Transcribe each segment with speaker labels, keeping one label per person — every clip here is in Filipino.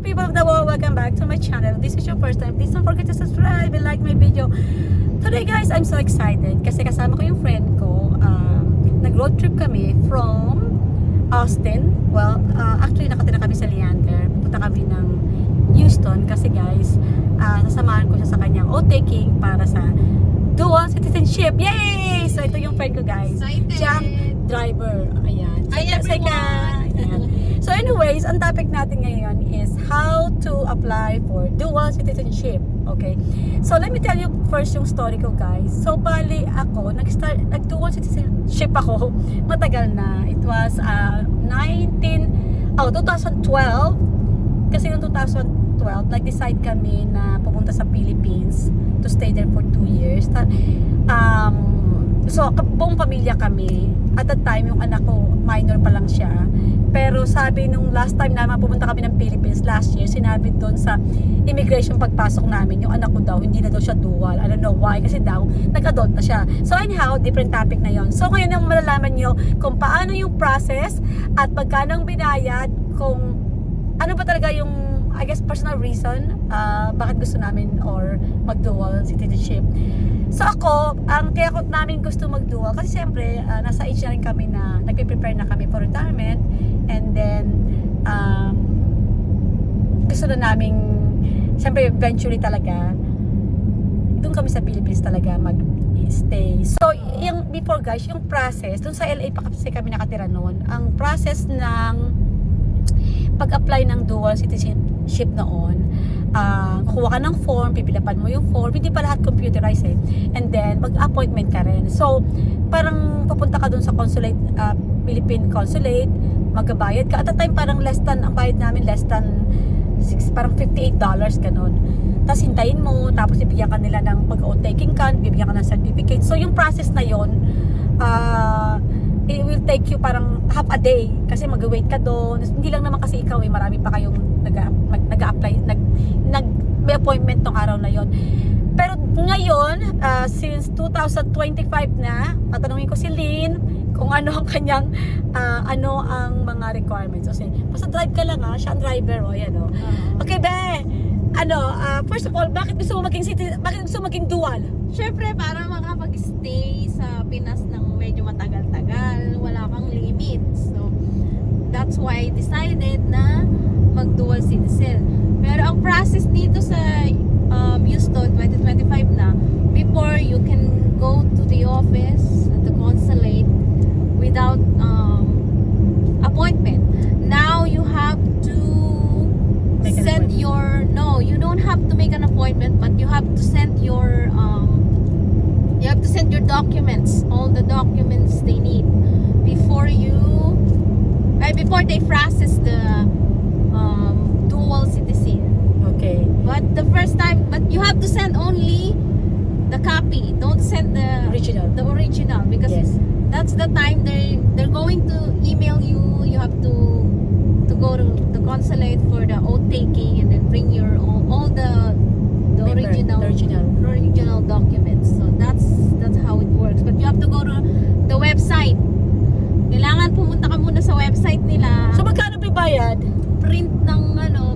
Speaker 1: people of the world, welcome back to my channel. This is your first time, please don't forget to subscribe and like my video. Today guys, I'm so excited kasi kasama ko yung friend ko. Nag-road trip kami from Austin. Well, actually nakatira kami sa Leander. Pupunta kami ng Houston kasi guys, nasamahan ko siya sa kanyang oath-taking para sa dual citizenship. Yay! So ito yung friend ko guys.
Speaker 2: Excited!
Speaker 1: Siya ang driver. Ayan.
Speaker 2: Hi everyone!
Speaker 1: Ayan. So anyways, ang topic natin ngayon is how to apply for dual citizenship. Okay? So let me tell you first yung story ko guys. So bali ako, nag-dual citizenship ako matagal na. It was 2012. Kasi noong 2012, nag-decide kami na pupunta sa Philippines to stay there for 2 years. So buong pamilya kami. At that time, yung anak ko, minor pa lang siya. Pero sabi nung last time na pupunta kami ng Philippines last year, sinabi doon sa immigration pagpasok namin, yung anak ko daw, hindi na daw siya dual. I don't know why, kasi daw, nag-adult na siya. So anyhow, different topic na yon. So ngayon ang malalaman nyo kung paano yung process at magkano ang binayad, kung ano ba talaga yung, I guess, personal reason bakit gusto namin or mag-dual citizenship. So ako, kaya ko namin gusto mag-dual kasi siyempre, nasa age na rin kami na nagpe-prepare na kami for retirement, and then gusto na namin, siyempre eventually talaga, doon kami sa Philippines talaga mag-stay. So, yung before guys, yung process, doon sa LA pa kasi kami nakatira noon, ang process ng pag-apply ng dual citizenship noon, kukuha ka ng form, pipilapan mo yung form, hindi pa lahat computerized eh. And then, mag-appointment ka rin. So, parang pupunta ka dun sa consulate, Philippine consulate, magbabayad ka. At the time, parang less than, ang bayad namin, less than, parang $58, ganun. Tapos hintayin mo, tapos ibigyan ka nila ng pag-oath-taking ka, bibigyan ka ng certificate. So, yung process na yon, it will take you parang half a day kasi mag-wait ka doon. Hindi lang naman kasi ikaw eh, marami pa kayong nag-apply, may appointment tong araw na yon. Pero ngayon, since 2025 na, tatanungin ko si Lynn kung ano ang kanyang, ano ang mga requirements. Kasi, basta drive ka lang ha, siya ang driver, o yan o. Okay, be, first of all, bakit gusto mo maging dual?
Speaker 2: Syempre, para makapag-stay sa Pinas ng medyo matagal-tagal, wala kang limit. So, that's why I decided na mag-dual citizen. Pero ang process dito sa Houston, 2025 na, before you can go to the office at the consulate without appointment. Now, you have to send your, no, you don't have to make an appointment, but you have to send your documents, all the documents they need before they process the dual citizen.
Speaker 1: Okay.
Speaker 2: But the first time, but you have to send only the copy. Don't send the
Speaker 1: Original.
Speaker 2: The original, because
Speaker 1: Yes.
Speaker 2: that's the time they're going to email you. You have to go to the consulate for the oath taking, and then bring your all the original documents. So that's how it works. But you have to go to the website. Kailangan pumunta ka muna sa website nila.
Speaker 1: So magkano bibayad?
Speaker 2: Print ng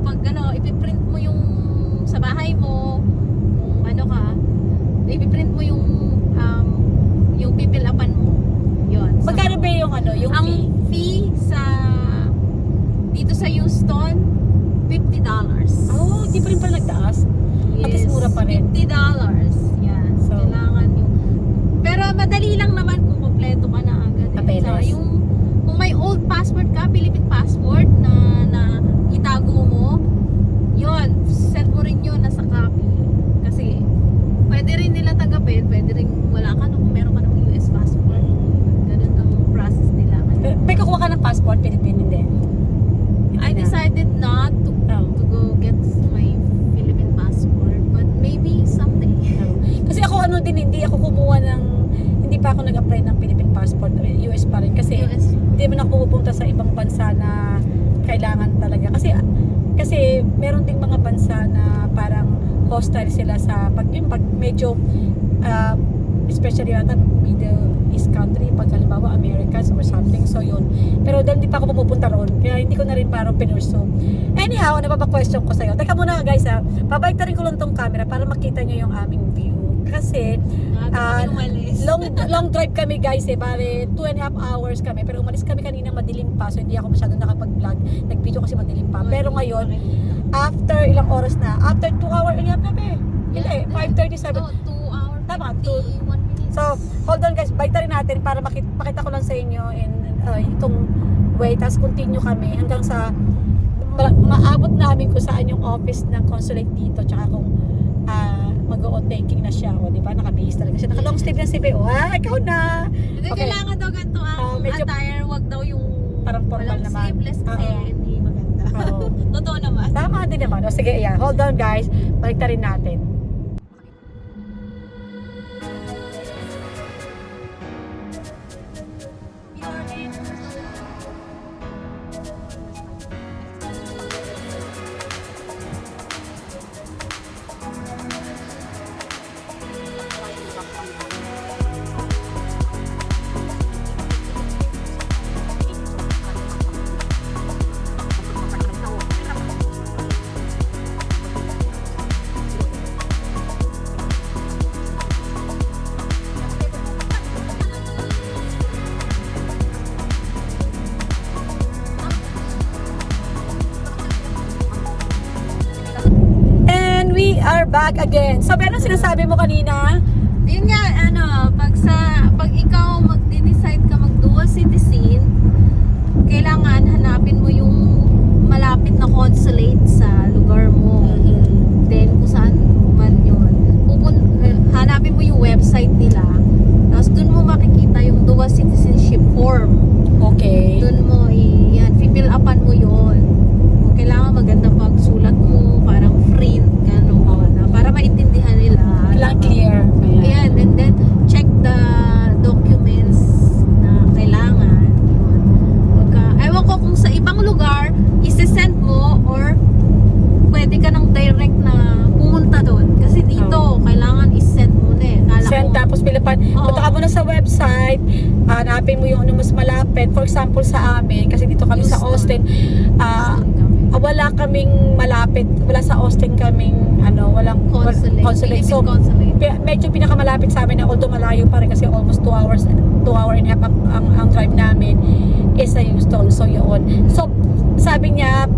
Speaker 2: pag ipiprint mo yung sa bahay mo, kung ipiprint mo yung pipilapan mo. Yun. So,
Speaker 1: Magkano ba yung
Speaker 2: ang fee dito sa Houston, $50.
Speaker 1: Oh, di pa rin pala nagtaas. At least mura pa rin.
Speaker 2: $50. Yan. So, kailangan yung... Pero madali lang naman kung kompleto ka na agad.
Speaker 1: Papeles.
Speaker 2: So, kung may old passport ka, Philippine passport na itago mo, yun, send mo rin yun nasa copy. Kasi, pwede rin nila tagapin, pwede rin wala ka kung meron ka ng US passport. Ganun ang process nila.
Speaker 1: May kukuha ka ng passport, Philippine, hindi?
Speaker 2: I decided not to go get my Philippine passport, but maybe someday.
Speaker 1: Kasi ako hindi ako kumuha hindi pa ako nag-apply ng Philippine passport, US pa rin. Kasi hindi man ako pupunta sa ibang bansa na kailangan talaga. Kasi meron ding mga bansa na parang hostile sila sa pag medyo especially Middle East country, pag halimbawa Americans or something, so yun. Pero dahil hindi pa ako pupunta roon, kaya hindi ko na rin parang pinurso. Anyhow, ano pa ba question ko sa'yo? Teka muna guys ha, pabalik rin ko lang tong camera para makita nyo yung aming view. Kasi, long drive kami guys bale 2.5 hours kami, pero umalis kami kanina madilim pa, so hindi ako masyadong nakapag-vlog, nag-video kasi madilim pa. Pero ngayon, after ilang oras na, after 2 hours, ilang kami? Hindi, 5:37.
Speaker 2: 2 hours,
Speaker 1: Tama,
Speaker 2: 51 minutes.
Speaker 1: So, hold on guys, balik rin natin para makita ko lang sa inyo itong way, tapos continue kami hanggang sa maabot namin kung saan yung office ng consulate dito, tsaka kung mag-o-taking na siya, o di ba? Nakabihis talaga siya. Naka-long sleeve na si Beo. Ikaw na!
Speaker 2: Hindi, kailangan daw ganito ang
Speaker 1: medyo
Speaker 2: attire, wag daw yung
Speaker 1: parang formal
Speaker 2: walang
Speaker 1: naman.
Speaker 2: sleeveless kasi hindi maganda.
Speaker 1: Oo.
Speaker 2: Totoo naman.
Speaker 1: Tama din naman. O sige, yeah. Hold on guys. Balik rin natin. And we are back again. So, meron sinasabi mo kanina?
Speaker 2: Yun nga, pag ikaw mag-decide ka mag-dual citizen, kailangan hanapin mo yung malapit na consulate sa lugar mo. Then, kung saan man yun. Hanapin mo yung website nila. Tapos, dun mo makikita yung dual citizenship form.
Speaker 1: Okay.
Speaker 2: Dun mo, fill upan mo yun. Kailangan maganda pagsulat mo, parang print, gano'n, para maintindihan nila.
Speaker 1: Kailangan clear.
Speaker 2: Ayan, and then check the documents na kailangan. Yun. Ewan ko kung sa ibang lugar, isi-send mo or pwede ka nang direct na pumunta doon. Kasi dito, kailangan is-send mo na
Speaker 1: Send, tapos pilipan. Punta ka muna sa website, hanapin mo yung ano mas malapit. For example, sa amin, kasi dito kami sa Austin, wala kaming malapit, wala sa Austin kaming walang consulate. So, medyo pinakamalapit sa amin na although malayo pa rin kasi almost 2 hours, 2 hour and a half ang drive namin is sa Houston. So, yun. So, sabi niya,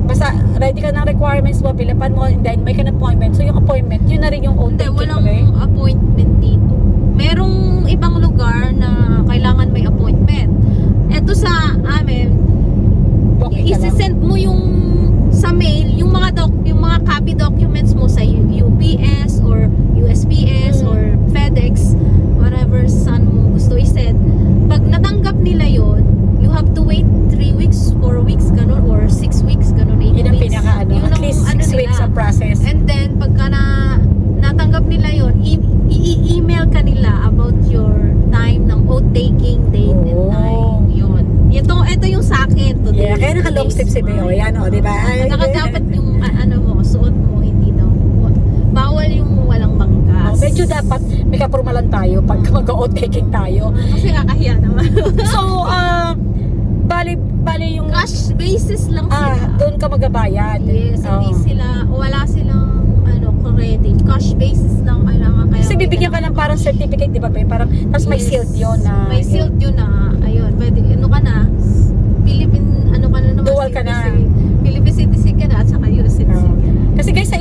Speaker 1: basta ready ka ng requirements mo, pilipan mo, and then may ka ng appointment. So, yung appointment, yun na rin yung own taking.
Speaker 2: Walang appointment dito. Merong ibang lugar na kailangan may appointment. Eto sa amin, isi-send mo yung sa mail, yung mga copy documents mo sa UPS or USPS or FedEx, whatever saan mo gusto i-send. Pag natanggap nila yon, you have to wait 3 weeks, 4 weeks, ganun, or 6 weeks, ganun, 8 weeks.
Speaker 1: Yun ang pinaka at least 6 weeks ang process.
Speaker 2: And then, pagka natanggap nila yon, i-email ka nila about your time ng taking date and time. Yun. Ito yung sa akin.
Speaker 1: Yeah, kaya naka-long sleeve si Beo. Yan o, di ba?
Speaker 2: Saka dapat yung suot mo, hindi daw. Bawal yung walang bangkas.
Speaker 1: Medyo dapat may kapurmalan tayo pag mag-o-taking tayo.
Speaker 2: Kasi kakahiya naman.
Speaker 1: So, bali yung
Speaker 2: cash basis lang sila.
Speaker 1: Doon ka magabayad.
Speaker 2: Yes, hindi wala silang credit. Cash basis lang kailangan.
Speaker 1: Kasi bibigyan ka ng parang certificate, di ba? Parang, tapos may sealed yun na.
Speaker 2: May sealed yun na. Ayun, pwede, ka na. Philippine, ka na naman.
Speaker 1: Dual ka na.
Speaker 2: Philippine citizen ka na at saka US citizen ka na.
Speaker 1: Kasi guys, sa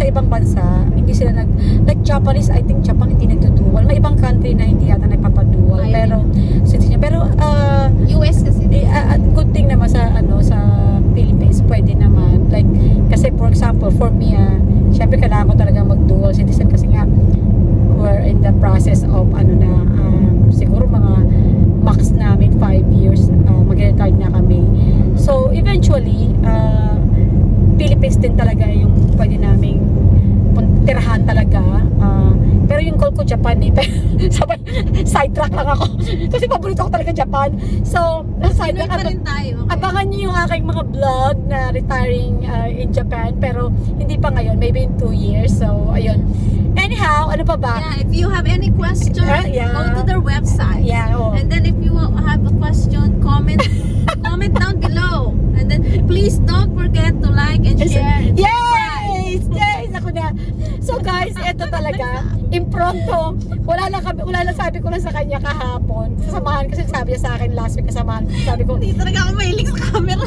Speaker 1: ibang bansa, hindi sila like Japanese, I think Japan hindi nagdudual. May ibang country na hindi yata nagpapadual. Pero,
Speaker 2: US kasi.
Speaker 1: Good thing naman sa Philippines, pwede naman. Like, kasi for example, for me, syempre kailangan ko talaga mag-dual citizen kasi nga, we're in the process of, siguro mga max namin 5 years, mag-retire na kami. So, eventually, Philippines din talaga yung pwede naming tirahan talaga. Pero yung goal ko Japan sidetrack lang ako. Kasi paborito ko talaga Japan. So, sidetrack
Speaker 2: pa rin tayo. Okay.
Speaker 1: Abangan nyo yung aking mga vlog na retiring in Japan. Pero hindi pa ngayon. Maybe in 2 years. So, ayun. Anyhow, ano pa ba?
Speaker 2: Yeah, if you have any question,
Speaker 1: Yeah.
Speaker 2: go to their website.
Speaker 1: Yeah, oh.
Speaker 2: And then if you have a question, comment down below. And then please don't forget to like and share. And
Speaker 1: Yes! Yes! Ako na. So guys, ito talaga, impromptu. Wala lang sabi ko lang sa kanya kahapon. Sasamahan kasi sabi niya sa akin last week kasamahan. Sabi ko,
Speaker 2: Hindi talaga ako mahilig sa camera.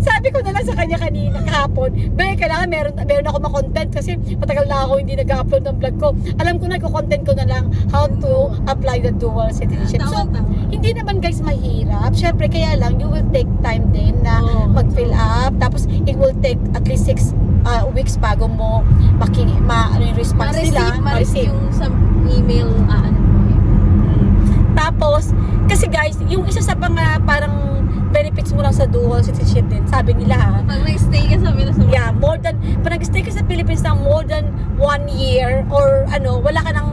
Speaker 1: sabi ko na lang sa kanya kanina kahapon, kailangan meron ako ma-content kasi matagal na ako hindi nag-upload ng vlog ko. Alam ko na, content ko na lang how to apply the dual citizenship. So,
Speaker 2: Tama.
Speaker 1: hindi naman guys mahirap. Syempre, kaya lang, you will take time din na
Speaker 2: Oo.
Speaker 1: mag-fill up. Tapos, it will take at least 6 weeks bago mo yung response nila.
Speaker 2: Ma-receive yung sa email, ano mo yun.
Speaker 1: Tapos, kasi guys, yung isa sa mga parang benefits mo lang sa dual citizenship din, sabi nila ha,
Speaker 2: Pag nag-stay ka sa Minnesota.
Speaker 1: yeah, pag nag-stay ka sa Philippines ng more than 1 year or wala ka ng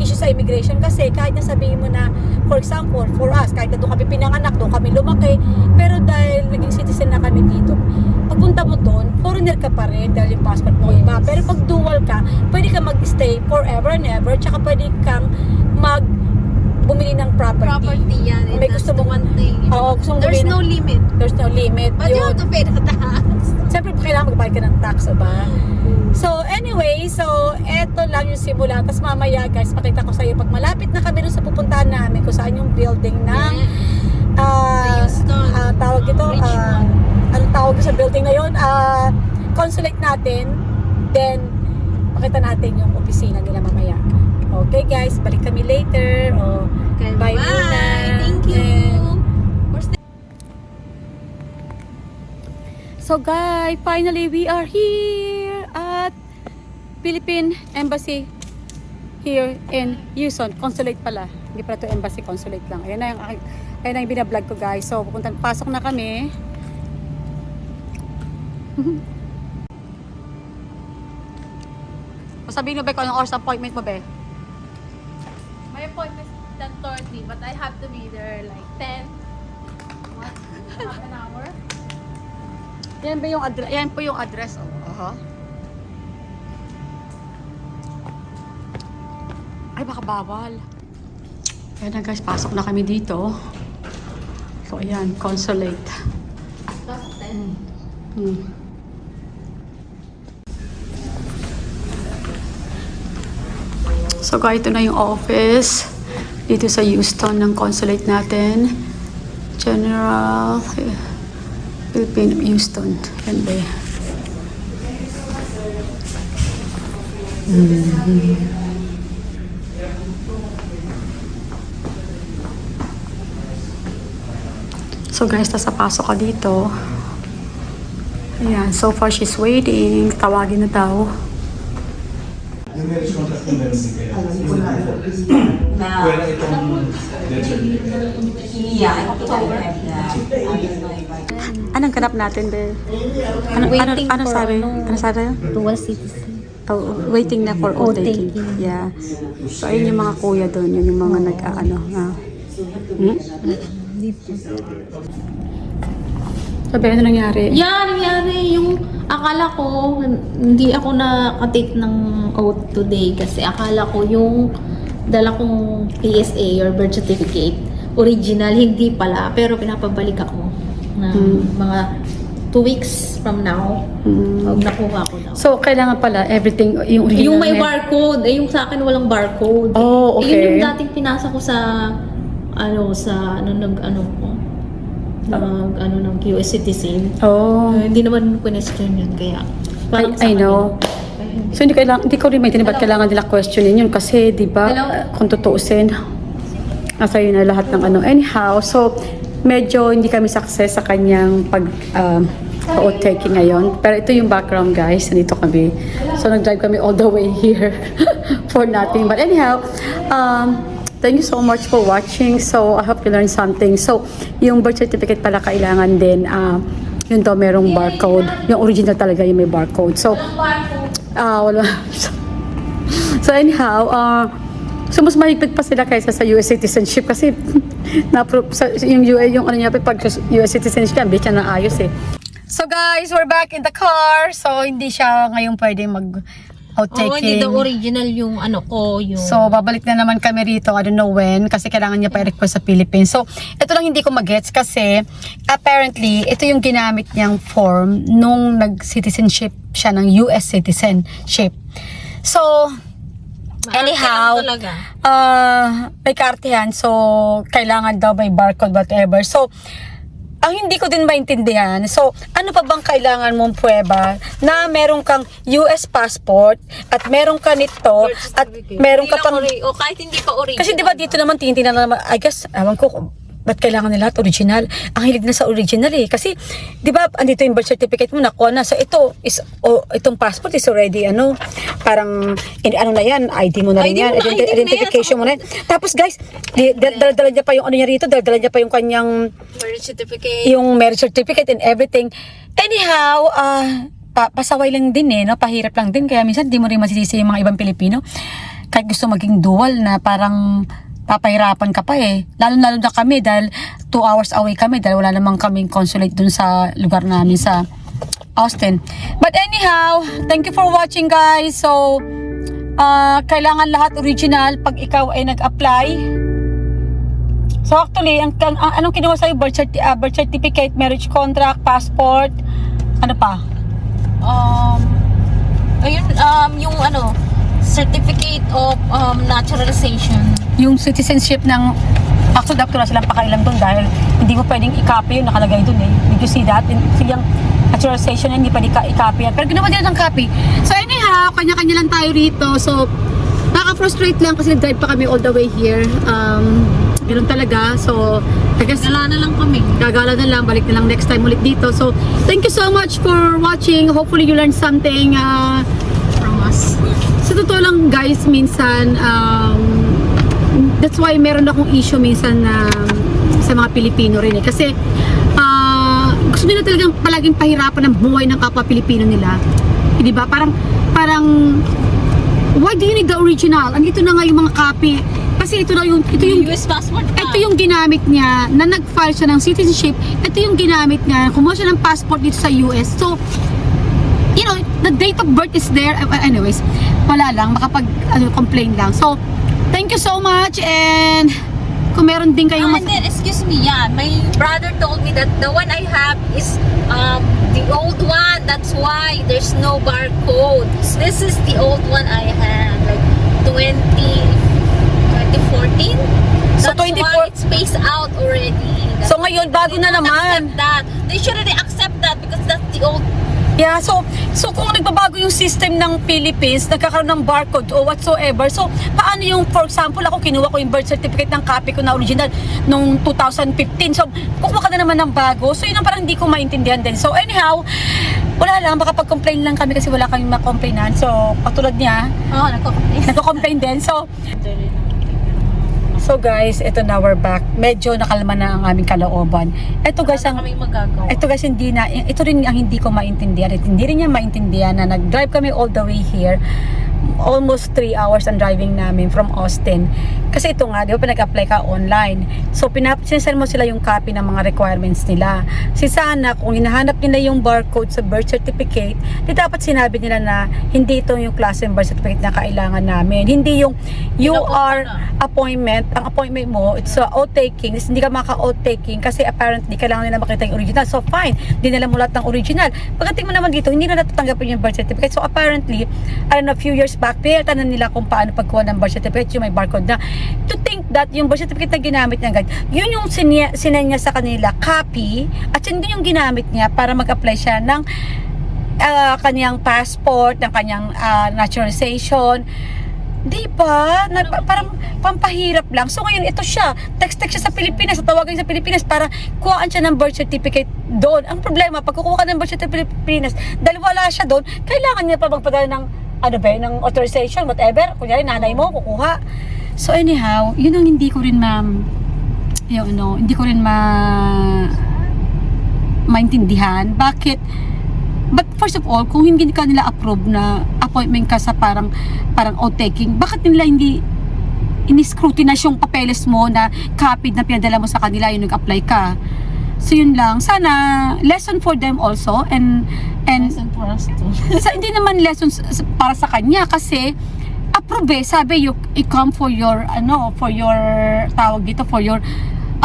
Speaker 1: issue sa immigration kasi kahit na sabihin mo na, for example, for us, kahit na doon kami pinanganak, doon kami lumaki, pero dahil naging citizen na kami dito, pagpunta mo doon, foreigner ka pa rin dahil yung passport mo iba. Pero pag dual ka, pwede ka mag-stay forever and ever, tsaka pwede kang bumili ng
Speaker 2: Property yan.
Speaker 1: May
Speaker 2: That's
Speaker 1: gusto
Speaker 2: the
Speaker 1: mong-
Speaker 2: one thing.
Speaker 1: Oo, gusto mong
Speaker 2: There's
Speaker 1: bumili
Speaker 2: no limit.
Speaker 1: There's no limit.
Speaker 2: But you
Speaker 1: Yun.
Speaker 2: have to pay the tax.
Speaker 1: Siyempre, kailangan magbayad ka ng tax, diba? So, anyway, eto lang yung simula. Tapos mamaya, guys, pakita ko sa iyo pag malapit na kami dun sa pupuntahan namin, kung saan yung building ng
Speaker 2: Houston.
Speaker 1: tawag ito,
Speaker 2: Richmond.
Speaker 1: anong tawag sa building na yun? Consulate natin. Then, pakita natin yung opisina nila mamaya. Okay, guys, balik kami later.
Speaker 2: Okay,
Speaker 1: Bye
Speaker 2: bye.
Speaker 1: muna.
Speaker 2: Thank you.
Speaker 1: So guys, finally we are here at Philippine Embassy here in Houston. Consulate pala. Hindi pala ito embassy, consulate lang. Ayan na yung binablog ko guys. So pasok na kami. Sabihin mo ba kung anong oras appointment mo ba?
Speaker 2: My appointment is 10:30, but I have to be there like 10. What? Half an hour?
Speaker 1: Yan ba yung address? Yan po yung address. Ay, baka bawal. Ayan na guys, pasok na kami dito. So, ayan, consulate.
Speaker 2: That's 10.
Speaker 1: So guys, ito na yung office dito sa Houston ng consulate natin. General Philippine Houston. Yan ba? So guys, pasok ka dito. Ayan, so far she's waiting. Tawagin na daw.
Speaker 3: Yung marriage contract mo meron din kayo. Wala itong death certificate.
Speaker 4: Yeah, October.
Speaker 1: Anong ganap natin, be?
Speaker 4: Waiting
Speaker 1: ano
Speaker 4: for
Speaker 1: sabi?
Speaker 4: ano?
Speaker 1: Ano sabi?
Speaker 4: Dual citizen.
Speaker 1: Oh, waiting na for
Speaker 4: Oh,
Speaker 1: taking.
Speaker 4: taking.
Speaker 1: Yeah. So, ayun yung mga kuya doon. Yun yung mga nag-ano. Sabi, ano nangyari?
Speaker 4: Yeah, nangyari yung akala ko hindi ako nakatake ng oath today kasi akala ko yung dala kong PSA or birth certificate original, hindi pala, pero pinapabalik ako ng mga 2 weeks from now. Pag nakuha ko daw.
Speaker 1: So, kailangan pala everything, yung original
Speaker 4: Yung may
Speaker 1: net.
Speaker 4: barcode, yung sa akin walang barcode.
Speaker 1: Oh, okay.
Speaker 4: Yun yung dating pinasa ko sa ng US citizen.
Speaker 1: Oh.
Speaker 4: Hindi naman question yun kaya. parang sa
Speaker 1: I know.
Speaker 4: kanila.
Speaker 1: So, hindi ko rin maintindihan ba't kailangan nila questionin yun kasi, di ba,
Speaker 4: Hello?
Speaker 1: kung tutuusin, nasa yun na lahat ng ano. Anyhow, so, medyo hindi kami success sa kanyang oath taking ngayon. Pero ito yung background, guys. Nandito kami. So, nag-drive kami all the way here for nothing. But anyhow, thank you so much for watching. So, I hope you learned something. So, yung birth certificate pala kailangan din, yun daw merong barcode. Yung original talaga yung may barcode. So, wala. So, anyhow, so mas mahigpit pa sila kaysa sa US citizenship kasi yung ano niya pag US citizenship yan, bitch na ayos eh. So guys, we're back in the car. So hindi siya ngayon pwedeng
Speaker 4: Oo, hindi daw original yung ano ko, yung...
Speaker 1: So, babalik na naman kami rito, I don't know when, kasi kailangan niya pa i-request sa Philippines. So, ito lang hindi ko magets kasi apparently, ito yung ginamit niyang form nung nag-citizenship siya ng US citizenship. So, anyhow,
Speaker 4: talaga.
Speaker 1: may kartehan, so kailangan daw may barcode whatever. So, ang hindi ko din maintindihan, so ano pa bang kailangan mong prueba na meron kang US passport at meron ka nito at meron ka pang...
Speaker 4: O kahit hindi pa original.
Speaker 1: Kasi di ba dito naman tinitingnan na naman, I guess, awan ko ba't kailangan nila lahat original? Ang hilig na sa original eh. Kasi, di ba, andito yung birth certificate mo, nakuha na. So, ito, itong passport is already, parang, ano na yan, ID mo na rin yan, identification mo na yan. Tapos, guys, dala niya pa yung ano niya rito, dala niya pa yung kanyang,
Speaker 4: Marriage certificate.
Speaker 1: yung marriage certificate and everything. Anyhow, pasaway lang din no? Pahirap lang din. Kaya minsan, di mo rin masisisi yung mga ibang Pilipino. Kahit gusto maging dual na parang, papahirapan ka pa eh. Lalo-lalo na kami dahil 2 hours away kami dahil wala namang kaming consulate dun sa lugar namin sa Austin. But anyhow, thank you for watching guys. So, kailangan lahat original pag ikaw ay nag-apply. So actually, anong kinuha sa'yo? Birth certificate, marriage contract, passport, ano pa?
Speaker 4: Ayun, yung ano, certificate of naturalization.
Speaker 1: Yung citizenship ng actual doctor na silang pakailan doon dahil hindi mo pwedeng i-copy yung nakalagay doon eh. Did you see that? Yung naturalization na hindi pwede i-copy yan. Pero ginawa nila ng copy. So anyhow, kanya-kanya lang tayo rito. So, nakaka-frustrate lang kasi nag-drive pa kami all the way here. Ganun talaga. So, I guess,
Speaker 4: Gala na lang kami.
Speaker 1: gagala na lang. Balik na lang next time ulit dito. So, thank you so much for watching. Hopefully you learned something
Speaker 4: From us.
Speaker 1: sa totoo lang guys, minsan that's why meron akong issue minsan na sa mga Pilipino rin eh. Kasi gusto nila talagang palaging pahirapan ang buhay ng kapwa Pilipino nila. Eh, di ba? Parang why do you need the original? Andito na nga yung mga copy. Kasi ito yung
Speaker 4: US passport ka.
Speaker 1: ito yung ginamit niya na nag-file siya ng citizenship. Ito yung ginamit niya, kumuha siya ng passport dito sa US. So, you know, the date of birth is there. Anyways, wala lang, makapag-complain lang. So, thank you so much and kung meron din kayong
Speaker 4: And then, excuse me, yeah, my brother told me that the one I have is the old one. That's why there's no barcode. This is the old one I have, like 2014.
Speaker 1: So,
Speaker 4: That's
Speaker 1: 24
Speaker 4: why it's spaced out already.
Speaker 1: So, ngayon, bago
Speaker 4: They
Speaker 1: na
Speaker 4: don't
Speaker 1: naman.
Speaker 4: accept that. They shouldn't accept that because that's the old.
Speaker 1: Yeah, so kung nagbabago yung system ng Philippines, nagkakaroon ng barcode o whatsoever, so paano yung, for example, ako kinuha ko yung birth certificate ng copy ko na original nung 2015, so kukuha ka na naman ng bago, so yun ang parang hindi ko maintindihan din. So anyhow, wala lang, makapag-complain lang kami kasi wala kami makomplainan, so katulad niya,
Speaker 4: Oh,
Speaker 1: nagko-complain din, so guys, ito na, we're back. Medyo nakalma na ang aming kalooban. Ito guys,
Speaker 4: kami magagawa.
Speaker 1: ito guys, ito rin ang hindi ko maintindihan. At hindi rin niya maintindihan na nag-drive kami all the way here. Almost 3 hours ang driving namin from Austin. Kasi ito nga, di ba, pinag-apply ka online. So, sinasend mo sila yung copy ng mga requirements nila. Sana, kung hinahanap nila yung barcode sa birth certificate, di dapat sinabi nila na hindi ito yung klase ng birth certificate na kailangan namin. Hindi yung UR appointment. Ang appointment mo, it's oath-taking. Hindi ka maka-oath-taking kasi apparently, kailangan nila makita yung original. So, fine. Dinala mo lahat ng original. Pagdating mo naman dito, hindi na natatanggapin yung birth certificate. So, apparently, I don't know, a few years back, pinalitan nila kung paano pagkuha ng birth certificate, yung may barcode na. To think that yung birth certificate na ginamit niya agad, yun yung sinenya sa kanila, copy, at yun din yung ginamit niya para mag-apply siya ng kanyang passport, ng kanyang naturalization. Di ba? Parang pampahirap lang. So ngayon, ito siya. Text siya sa Pilipinas, tawagan sa Pilipinas para kuhaan siya ng birth certificate doon. Ang problema, pag kukuha ka ng birth certificate sa Pilipinas, dahil wala siya doon, kailangan niya pa magpadala ng ng authorization, whatever. Kunyari, nanay mo, kukuha. So anyhow, yun ang hindi ko rin hindi ko rin maintindihan. Bakit? But first of all, kung hindi ka nila approve na appointment ka sa parang oath-taking, bakit nila hindi ini-scrutinize yung papeles mo na copy na pinadala mo sa kanila yung nag-apply ka? So yun lang. Sana lesson for them also and
Speaker 2: for us to.
Speaker 1: Hindi naman lessons para sa kanya kasi approve, sabi you come for your tawag dito, for your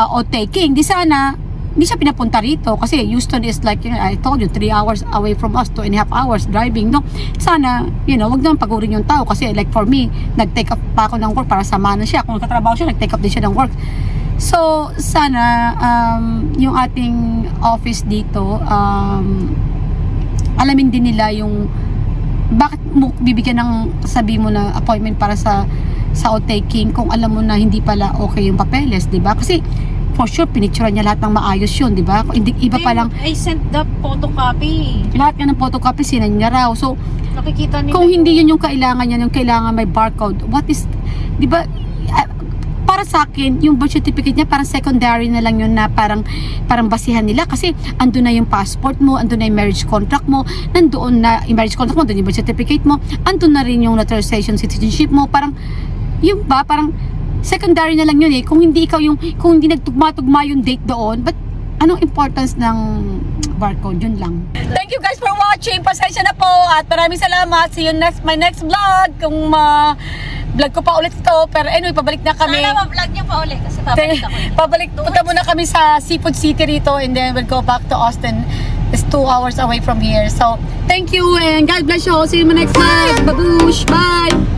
Speaker 1: oath taking. Di sana hindi siya pinapunta rito kasi Houston is like, I told you, 3 hours away from us, 2.5 hours driving, no? Sana, wag naman pagurin yung tao kasi like for me, nag-take up pa ako ng work para samahan na siya. Kung nagkatrabaho siya, nag-take up din siya ng work. So, sana, yung ating office dito, alamin din nila yung bakit mo bibigyan ng sabi mo na appointment para sa oath taking kung alam mo na hindi pala okay yung papeles, di ba? Kasi for sure, pinicturean niya lahat ng maayos yun, di ba? Hindi, iba pa lang.
Speaker 2: I sent the photocopy.
Speaker 1: Lahat nga ng photocopy, sinan niya raw. So,
Speaker 2: Nakikita nila.
Speaker 1: kung hindi yun yung kailangan niya, yung kailangan may barcode, what is, di ba, para sa akin, yung birth certificate niya, parang secondary na lang yun na parang basihan nila kasi andun na yung passport mo, andun na yung marriage contract mo, nandoon na yung marriage contract mo, andun yung birth certificate mo, andun na rin yung naturalization citizenship mo, parang, yung ba, parang, secondary na lang yun eh. Kung hindi hindi nagtugma-tugma yung date doon, but anong importance ng barcode? Yun lang. Thank you guys for watching. Pasensya na po at maraming salamat. See you my next vlog. Kung vlog ko pa ulit ito. Pero anyway, pabalik na kami.
Speaker 2: Sana ma-vlog niyo pa ulit kasi pabalik ako.
Speaker 1: Punta muna kami sa Seafood City rito and then we'll go back to Austin. It's 2 hours away from here. So, thank you and God bless you all. See you in my next vlog. Babush! Bye!